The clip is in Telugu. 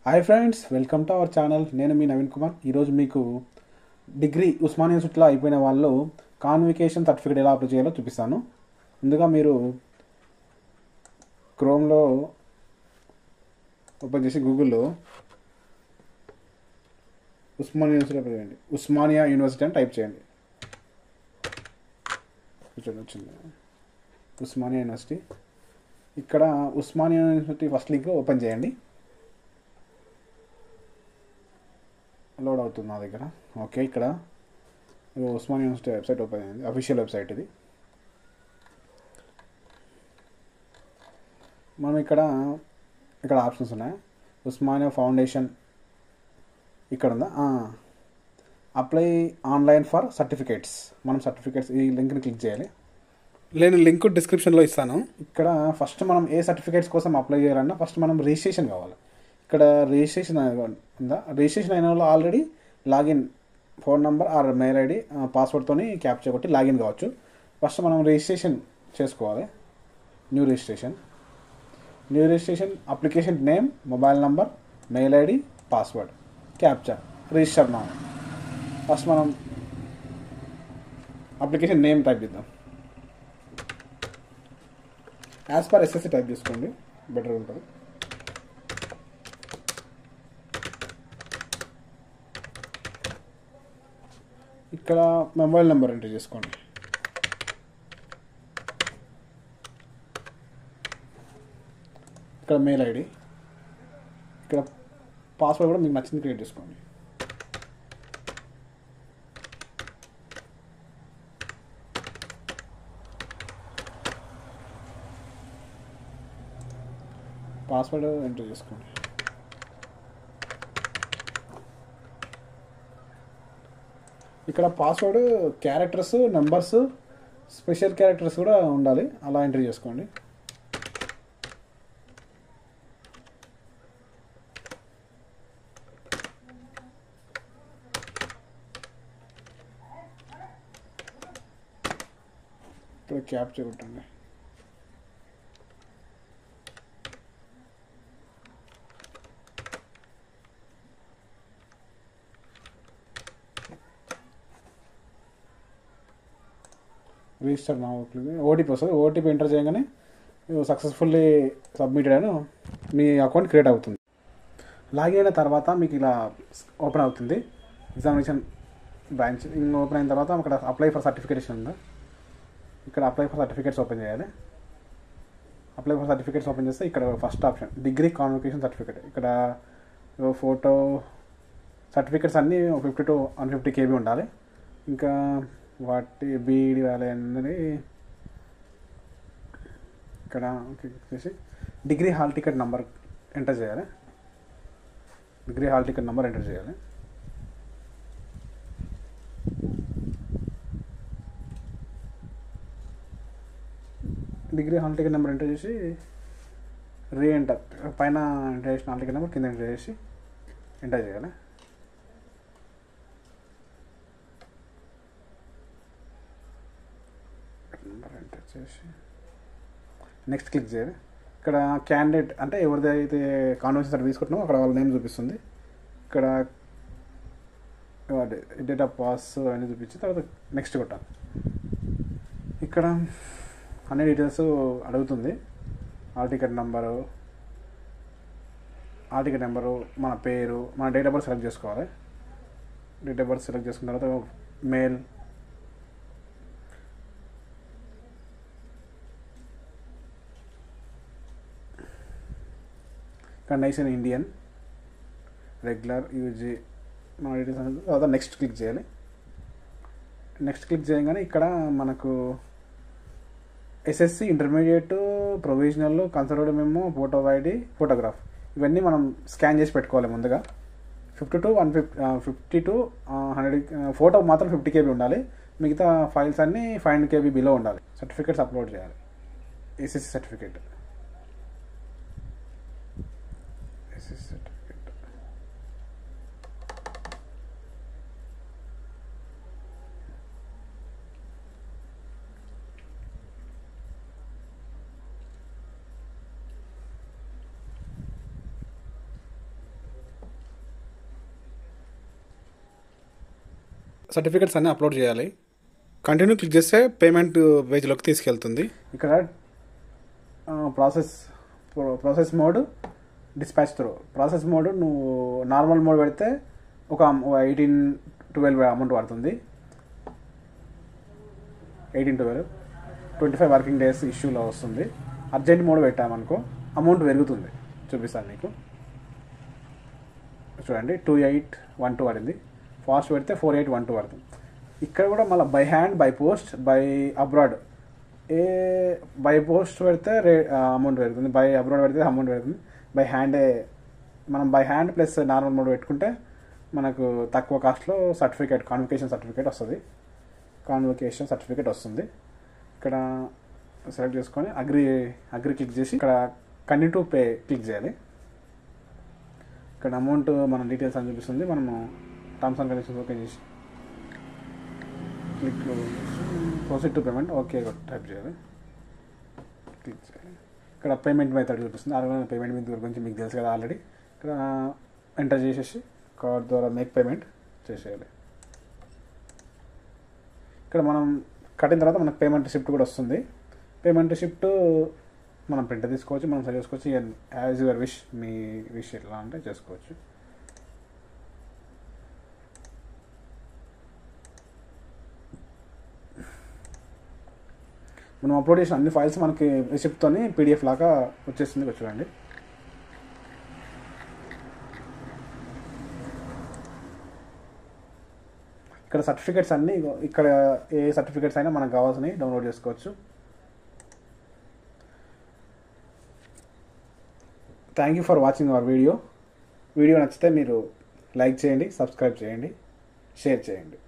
Hi friends, welcome to our channel. నేను మీ నవీన్ కుమార్. ఈరోజు మీకు డిగ్రీ ఉస్మానియా యూనివర్సిటీలో అయిపోయిన వాళ్ళు కాన్వికేషన్ సర్టిఫికేట్ ఎలా అప్లై చేయాలో చూపిస్తాను. ముందుగా మీరు క్రోమ్లో ఓపెన్ చేసి గూగుల్లో ఉస్మానియా యూనివర్సిటీ అప్లై చేయండి. ఉస్మానియా యూనివర్సిటీ అని టైప్ చేయండి. వచ్చింది ఉస్మానియా యూనివర్సిటీ. ఇక్కడ Osmania university first link open చేయండి. లోడ్ అవుతుంది నా దగ్గర. ఓకే, ఇక్కడ ఉస్మానియా యూనివర్సిటీ వెబ్సైట్ ఓపెన్ అయింది. అఫీషియల్ వెబ్సైట్ ఇది. మనం ఇక్కడ ఆప్షన్స్ ఉన్నాయి. ఉస్మానియా ఫౌండేషన్ ఇక్కడ ఉందా, అప్లై ఆన్లైన్ ఫర్ సర్టిఫికేట్స్. మనం సర్టిఫికేట్స్ ఈ లింక్ని క్లిక్ చేయాలి. నేను లింక్ డిస్క్రిప్షన్లో ఇస్తాను. ఇక్కడ ఫస్ట్ మనం ఏ సర్టిఫికేట్స్ కోసం అప్లై చేయాలన్నా ఫస్ట్ మనం రిజిస్ట్రేషన్ కావాలి. ఇక్కడ రిజిస్ట్రేషన్ ఉందా, రిజిస్ట్రేషన్ అయిన వాళ్ళు already login phone number or mail ID పాస్వర్డ్తో క్యాప్చర్ కొట్టి లాగిన్ కావచ్చు. ఫస్ట్ మనం రిజిస్ట్రేషన్ చేసుకోవాలి. New registration application name, mobile number, mail ID, password, captcha, register now. First మనం అప్లికేషన్ నేమ్ టైప్ చేద్దాం. యాజ్ పర్ ఎస్ఎస్సి టైప్ చేసుకోండి, బెటర్ ఉంటుంది. ఇక్కడ మొబైల్ నెంబర్ ఎంటర్ చేసుకోండి. ఇక్కడ మెయిల్ ఐడి, ఇక్కడ పాస్వర్డ్ కూడా మీకు నచ్చింది క్రియేట్ చేసుకోండి. పాస్వర్డ్ ఎంటర్ చేసుకోండి. ఇక్కడ password characters, numbers, special characters కూడా ఉండాలి, అలా ఎంటర్ చేసుకోండి. ఇక్కడ క్యాప్చర్ కొట్టండి. రిజిస్టర్ నా ఓటీపీ వస్తుంది. ఓటీపీ ఎంటర్ చేయగానే సక్సెస్ఫుల్లీ సబ్మిటెడ్ అని మీ అకౌంట్ క్రియేట్ అవుతుంది. లాగిన్ అయిన తర్వాత మీకు ఇలా ఓపెన్ అవుతుంది ఎగ్జామినేషన్ బ్రాంచ్. ఓపెన్ అయిన తర్వాత అక్కడ అప్లై ఫర్ సర్టిఫికేషన్ ఉందా, ఇక్కడ అప్లై ఫర్ సర్టిఫికేట్స్ ఓపెన్ చేయాలి. అప్లై ఫర్ సర్టిఫికేట్స్ ఓపెన్ చేస్తే ఇక్కడ first option degree convocation certificate. ఇక్కడ ఫోటో సర్టిఫికేట్స్ అన్నీ 50 to 150 KB ఉండాలి. ఇంకా వాటి బీఈడి వాళ్ళందరి ఇక్కడ చేసి degree hall ticket number enter చేయాలి. Degree hall ticket number enter చేయాలి. Degree hall ticket number enter చేసి రీఎంటర్, పైన ఎంటర్ చేసిన హాల్ టికెట్ నెంబర్ కింద ఎంటర్ చేసి ఎంటర్ చేయాలి. నెంబర్ ఎంటర్ చేసి నెక్స్ట్ క్లిక్ చేయాలి. ఇక్కడ క్యాండిడేట్ అంటే ఎవరిదైతే కాన్వెన్షన్ సర్టిఫికేట్ తీసుకుంటున్నామో అక్కడ వాళ్ళ నేమ్ చూపిస్తుంది. ఇక్కడ డేట్ ఆఫ్ పాస్ అన్నీ చూపించి తర్వాత నెక్స్ట్ కొట్టాలి. ఇక్కడ అన్ని డీటెయిల్స్ అడుగుతుంది. హాల్ టికెట్ నెంబరు, మన పేరు, మన డేట్ ఆఫ్ బర్త్ సెలెక్ట్ చేసుకోవాలి. డేట్ ఆఫ్ బర్త్ సెలెక్ట్ చేసుకున్న తర్వాత mail, nation Indian, regular, UG, మన డీటెయిల్స్ అనేది తర్వాత నెక్స్ట్ క్లిక్ చేయాలి. నెక్స్ట్ క్లిక్ చేయగానే ఇక్కడ మనకు SSC, intermediate, provisional, consulted memo, photo ID, photograph ఇవన్నీ మనం స్కాన్ చేసి పెట్టుకోవాలి ముందుగా. 50 to 100 ఫోటో మాత్రం 50 KB ఉండాలి. మిగతా ఫైల్స్ అన్నీ 500 KB బిలో ఉండాలి. సర్టిఫికేట్స్ అప్లోడ్ చేయాలి. SSC certificate. సర్టిఫికేట్స్ అన్నీ అప్లోడ్ చేయాలి. కంటిన్యూ క్లిక్ చేస్తే పేమెంట్ పేజ్లోకి తీసుకెళ్తుంది. ఇక్కడ process mode, dispatch throw. Process mode నువ్వు నార్మల్ మోడ్ పెడితే ఒక 18-12 అమౌంట్ పడుతుంది. 18-12 25 వర్కింగ్ డేస్ ఇష్యూలో వస్తుంది. అర్జెంట్ మోడ్ పెట్టామనుకో అమౌంట్ పెరుగుతుంది. చూపిస్తాను నీకు. చూడండి 2812 పడింది. ఫాస్ట్ పెడితే 4812 పడుతుంది. ఇక్కడ కూడా మళ్ళీ by hand, by post, by abroad. By post పెడితే అమౌంట్ పెరుగుతుంది, బై అబ్రాడ్ పెడితే అమౌంట్ పెరుగుతుంది. బై హ్యాండే మనం by hand plus normal mode పెట్టుకుంటే మనకు తక్కువ కాస్ట్లో కాన్వకేషన్ సర్టిఫికేట్ వస్తుంది. ఇక్కడ సెలెక్ట్ చేసుకొని అగ్రి క్లిక్ చేసి ఇక్కడ కంటిన్యూ టు పే క్లిక్ చేయాలి. ఇక్కడ అమౌంట్ మన డీటెయిల్స్ అని చూపిస్తుంది. మనము టర్మ్స్ అండ్ కండిషన్స్ ఓకే చేసి click proceed to payment okay type చేయాలి, క్లిక్ చేయాలి. ఇక్కడ పేమెంట్ మెథడ్ చూపిస్తుంది. పేమెంట్ మెథడ్ గురించి మీకు తెలుసు కదా ఆల్రెడీ. ఇక్కడ ఎంటర్ చేసేసి కార్డ్ ద్వారా మేక్ పేమెంట్ చేసేయాలి. ఇక్కడ మనం కట్టిన తర్వాత మనకు పేమెంట్ రిసిప్ట్ కూడా వస్తుంది. పేమెంట్ రిసిప్ట్ మనం ప్రింట్ తీసుకోవచ్చు, మనం సెలెక్ట్ చేసుకోవచ్చు. As your wish, me wish ఎట్లా అంటే చేసుకోవచ్చు. మనం అప్లోడ్ చేసిన అన్ని ఫైల్స్ మనకి రిసిప్ట్తో పీడిఎఫ్ లాగా వచ్చేస్తుంది. చూడండి. ఇక్కడ సర్టిఫికేట్స్ అన్నీ, ఇక్కడ ఏ సర్టిఫికేట్స్ అయినా మనకు కావాల్సినవి డౌన్లోడ్ చేసుకోవచ్చు. Thank you for watching our video నచ్చితే మీరు లైక్ చేయండి, సబ్స్క్రైబ్ చేయండి, షేర్ చేయండి.